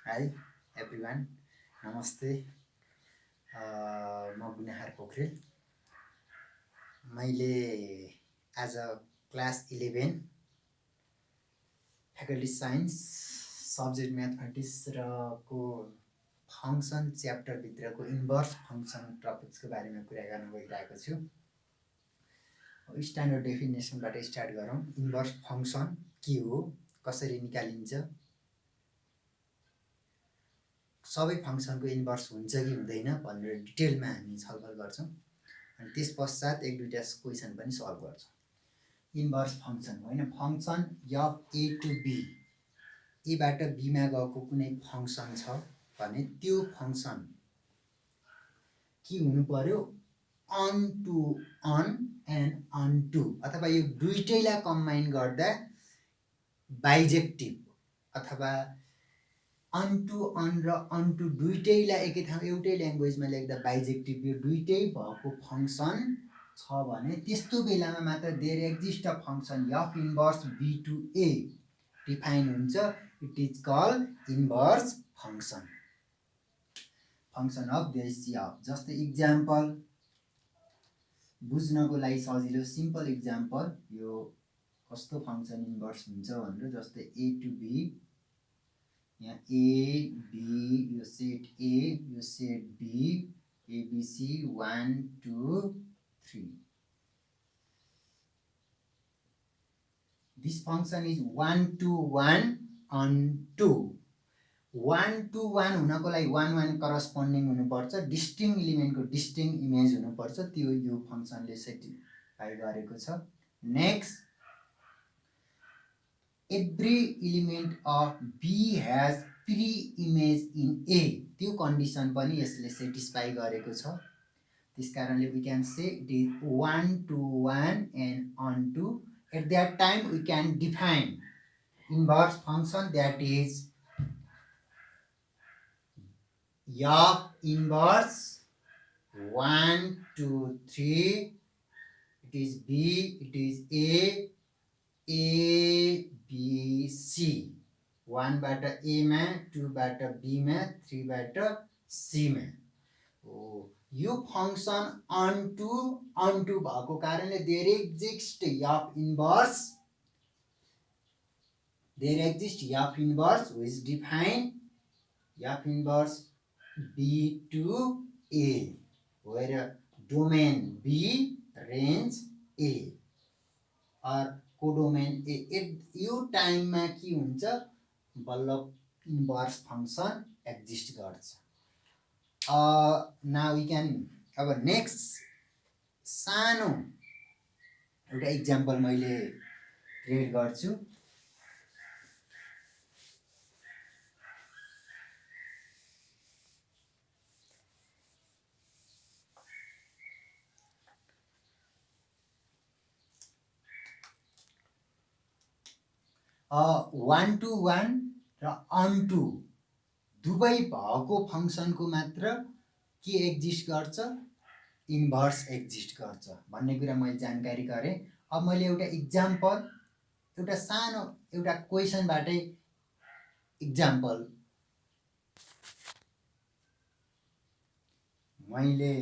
High everyone नमस्ते म गुनाहार पोखरेल मैले आज class 11 faculty science subject mathematics र को फङ्सन च्याप्टरभित्रको इन्भर्स फङ्सन टपिक्सको बारेमा कुरा गर्न गइरहेको छु। स्ट्यान्डर्ड डेफिनेसनबाट स्टार्ट गरौँ। इन्भर्स फङ्सन के हो, कसरी निकालिन्छ, सबै फङ्सनको इन्भर्स हुन्छ कि हुँदैन भनेर डिटेलमा हामी छलफल गर्छौँ अनि त्यस पश्चात एक दुईवटा क्वेसन पनि सल्भ गर्छौँ। इन्भर्स फङ्सन होइन, function F A to B, एबाट बीमा गएको कुनै फङ्सन छ भने त्यो फङ्सन के हुनु पर्यो, one to one and one to, अथवा यो दुईटैलाई कम्बाइन गर्दा बाइजेक्टिभ अथवा अनटु अन र अनटु दुईटैलाई एकै ठाउँ एउटै ल्याङ्ग्वेजमा लेख्दा बाइजेक्टिभ यो दुईटै भएको फङ्सन छ भने त्यस्तो बेलामा मात्र there exist a function F inverse B to A define हुन्छ। It is called inverse function, function of this F. जस्तै इक्जाम्पल बुझ्नको लागि सजिलो सिम्पल इक्जाम्पल, यो कस्तो फङ्सन इन्भर्स हुन्छ भनेर, जस्तै ए टु बी, यहाँ ए बी, यो सेट ए, यो set B, A B C 1 2 3। This function is 1 to 1 on 2। 1 to 1 हुनको लागि 1 1 करस्पोन्डिङ हुनुपर्छ, डिस्टिङ इलिमेन्टको डिस्टिङ इमेज हुनुपर्छ, त्यो यो फङ्सनले सेटिस्फाई गरेको छ। Next, every element of B has pre image in A, त्यो कन्डिसन पनि यसले सेटिस्फाई गरेको छ। त्यस कारणले we can say it is 1 to 1 and on 2। At that time we can define inverse function, that is f inverse 1 2 3, it is b, it is a b c, 1 बाट a मा, 2 बाट b मा, 3 बाट c मा। यो function अनटु onto भएको कारणले there exist F inverse which define F inverse B to A, where domain B range A or codomain A. यो टाइममा के हुन्छ, बल्ल इन्भर्स फङ्सन एक्जिस्ट गर्छ। नाउ वी क्यान, अब नेक्स्ट सानो एउटा इक्जाम्पल मैले क्रिएट गर्छु। वान टु वान र अन टु दुवै भएको फङ्सनको मात्र के एक्जिस्ट गर्छ, इन्भर्स एक्जिस्ट गर्छ भन्ने कुरा मैले जानकारी गरेँ। अब मैले एउटा इक्जाम्पल, एउटा सानो एउटा क्वेसनबाटै इक्जाम्पल मैले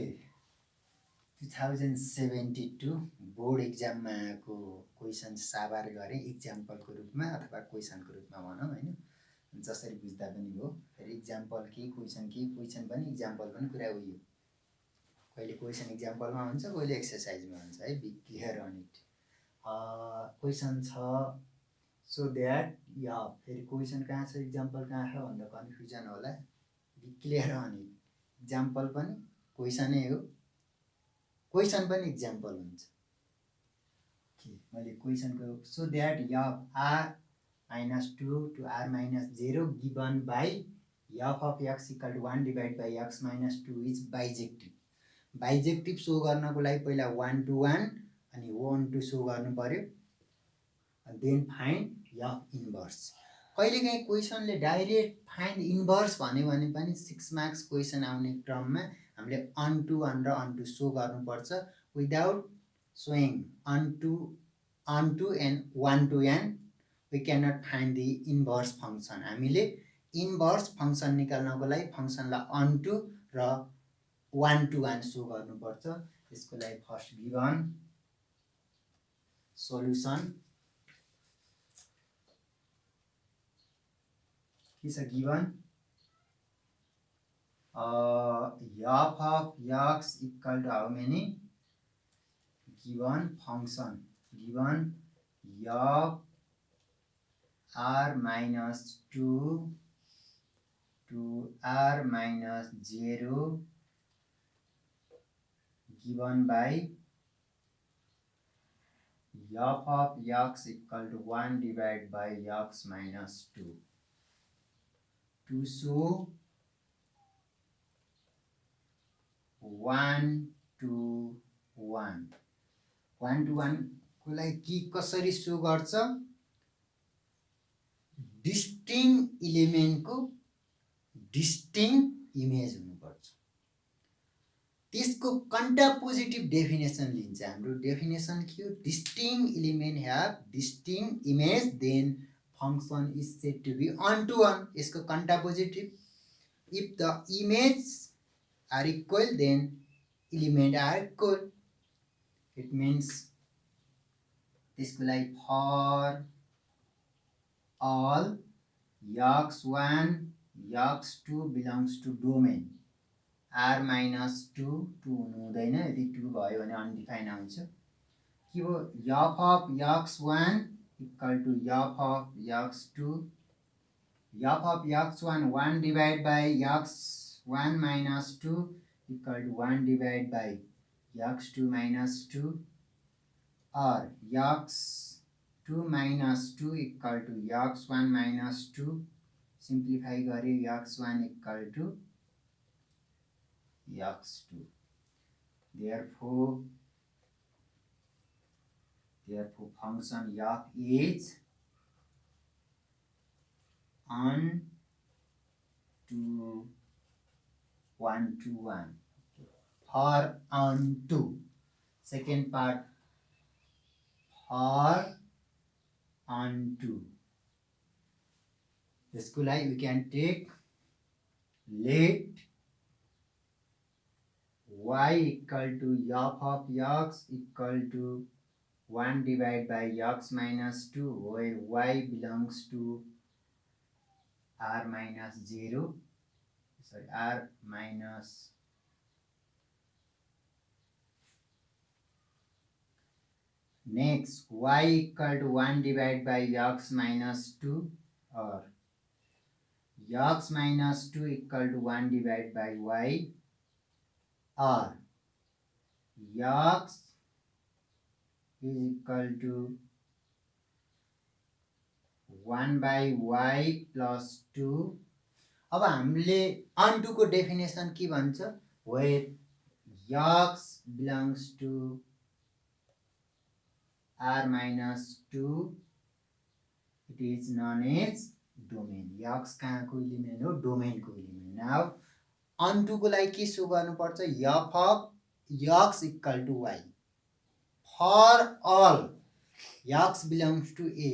2072 बोर्ड इक्जाममा आएको क्वेसन साबार गरेँ इक्जाम्पलको रूपमा अथवा क्वेसनको रूपमा भनौँ होइन, जसरी बुझ्दा पनि हो। फेरि इक्जाम्पल के क्वेसन पनि इक्जाम्पल पनि कुरा उयो, कहिले क्वेसन इक्जाम्पलमा हुन्छ, कहिले एक्सर्साइजमा हुन्छ है। Be clear on it. Question छ सो द्याट, या फेरि क्वेसन कहाँ छ इक्जाम्पल कहाँ छ भनेर कन्फ्युजन होला। Be clear on it, example पनि क्वेसनै हो, क्वेसन पनि इक्जाम्पल हुन्छ। मैले क्वेसनको show that F R -2 to r -0 given by F of X equal to 1 divide by X -2 is bijective. Bijective show गर्नको लागि पहिला 1 to 1 अनि 1 to सो गर्नु पर्यो, देन फाइन्ड एफ इन्भर्स। कहिलेकाहीँ क्वेसनले डाइरेक्ट फाइन्ड इन्भर्स भन्यो भने पनि 6 मार्क्स क्वेसन आउने क्रममा हामीले अन टु अन र अन टु सो गर्नुपर्छ। Without showing one to one 1 to n we can not find the inverse function. हामीले इन्भर्स फङ्सन निकाल्नको लागि फङ्सनलाई अनटु र 1 to 1 सो गर्नुपर्छ। त्यसको लागि फर्स्ट गिभन सोल्युसन के छ given f of x equal to how many given function given f r minus 2 to r minus 0 given by f of x equal to 1 divided by x minus 2 to show 1 to 1 1 to 1 को लागि के कसरी show गर्छ distinct element को distinct image हुनुपर्छ त्यसको contrapositive definition लिन्छ हाम्रो डेफिनेसन के हो distinct element have distinct image then function is said to be one to 1 यसको contrapositive if the image are equal then element are equal it means त्यसको लागि for all x1 x2 belongs to domain r minus 2 हुनु हुँदैन यदि 2 भयो भने undefine आउँछ के हो f of x1 equal to f of x2 f of x1 1 divided by x1 minus 2 equal to 1 divided by x2 minus 2 or x2 minus 2 equal to x1 minus 2 simplify गरे x1 equal to x2 therefore function f is on to 1 to 1 for on to second part for on to त्यसको लागि we can take let y equal to f of x equal to 1 divided by x minus 2 where y belongs to r minus 0 sorry r minus next y equal to 1 divided by x minus 2 or x minus 2 equal to 1 divided by y or x is equal to 1 by y plus 2 अब हामीले अनटु को definition के भन्छ where x belongs to r minus 2 it is known as domain x कहाँको element हो डोमेनको element now अनटु को लागि के सो गर्नुपर्छ f of x equal to y for all x belongs to a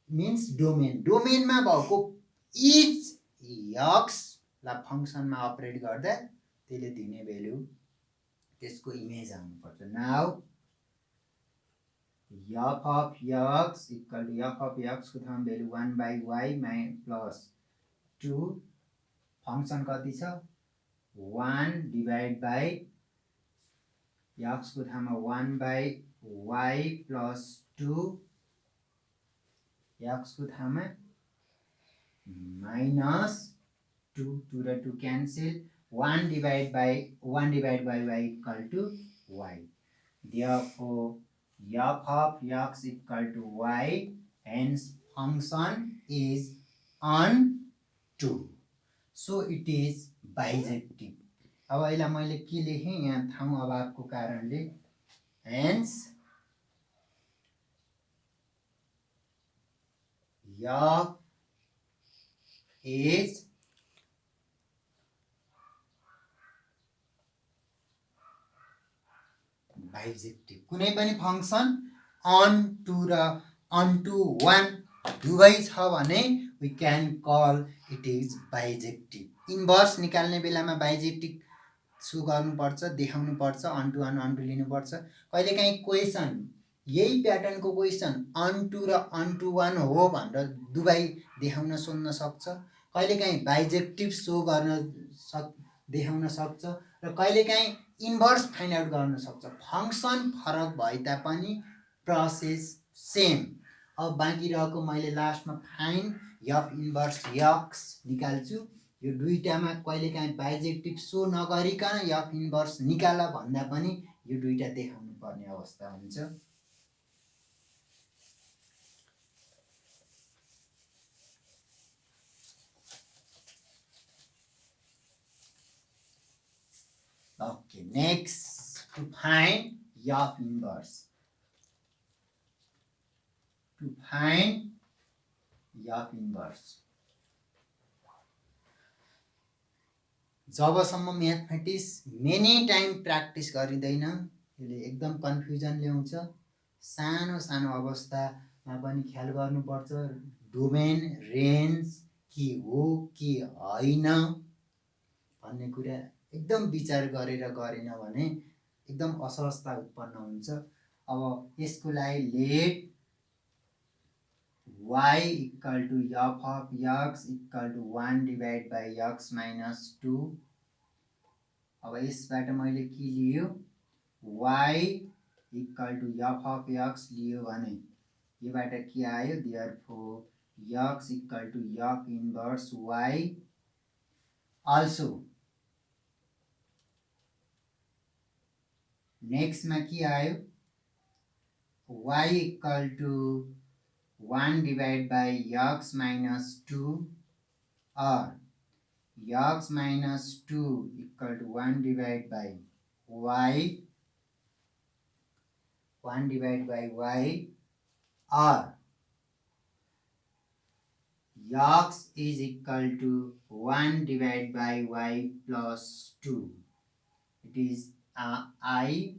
means domain मा भएको each x ला function मा अपरेट गर्दा त्यसले दिने भ्यालु त्यसको इमेज आउनु पर्छ now f of x equal to f of x को ठाउँमा value 1 by y plus 2 function कति छ 1 divided by x को ठाउँमा 1 by y plus 2 x को ठाउँमा minus 2 र 2 cancel 1 divided by y equal to y therefore f of x equal to y hence function is on to so it is bijective अब यसलाई मैले के लेखे यहाँ ठाउँ अभावको कारणले hence f is bijective कुनै पनि फंक्शन on to र on to 1 दुवै छ भने we can call it is bijective. Inverse निकाल्ने बेलामा बाइजेक्टिभ सो गर्नुपर्छ, देखाउनुपर्छ, अन टु लिनुपर्छ। कहिलेकाहीँ क्वेसन यही प्याटर्नको क्वेसन अन टु र अन टु वान हो भनेर दुवै देखाउन सोध्न सक्छ। कहिलेकाहीँ बाइजेक्टिभ सो गर्न देखाउन सक्छ र कहिलेकाहीँ इन्भर्स फाइन्ड आउट गर्न सक्छ। फङ्सन फरक भए तापनि प्रोसेस सेम। अब बाँकी रहेको मैले लास्टमा फाइन्ड एफ इन्भर्स एक्स निकाल्छु। यो दुईटामा कहिलेकाहीँ बाइजेक्टिभ सो नगरिकन एफ इन्भर्स निकाल भन्दा पनि यो दुईटा देखाउनु पर्ने अवस्था हुन्छ। Okay, next to find F inverse. To find F inverse. जबसम्म म्याथमेटिक्स मेनी टाइम प्र्याक्टिस गरिँदैन यसले एकदम कन्फ्युजन ल्याउँछ। सानो सानो अवस्थामा पनि ख्याल गर्नुपर्छ। डोमेन रेन्ज के हो के होइन भन्ने कुरा एकदम विचार गरेर गरेन भने एकदम असहजता उत्पन्न हुन्छ। अब यसको लागि late y equal to f of x equal to 1 divided by x minus 2। अब यसबाट मैले के लियो, y equal to f of x लियो भने योबाट के आयो, therefore x equal to f inverse y। also next में के आयो, y equal to 1 divided by x minus 2 or x minus 2 equal to 1 divided by y, 1 divided by y, or x is equal to 1 divided by y plus 2. It is I,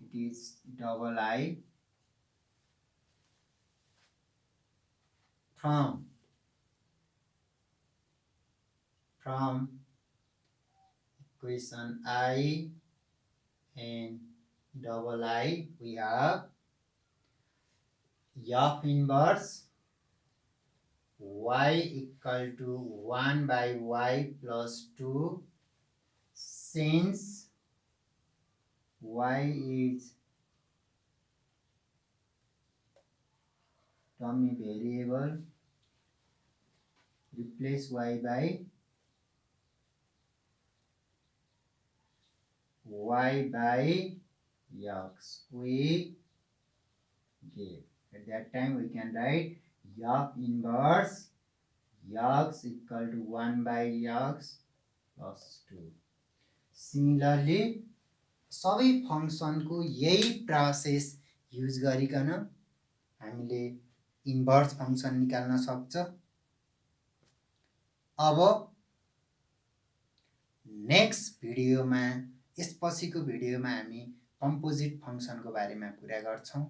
it is double I from equation I and double I we have F inverse y equal to 1 by y plus 2 since y is dummy variable, replace y by x we get. At that time we can write F inverse x equal to 1 by x plus 2. Similarly सबै फङ्सनको यही process use गरिकन हामीले inverse function निकाल्न सक्छ। अब next भिडियोमा, यसपछिको भिडियोमा हामी कम्पोजिट फङ्सनको बारेमा कुरा गर्छौं।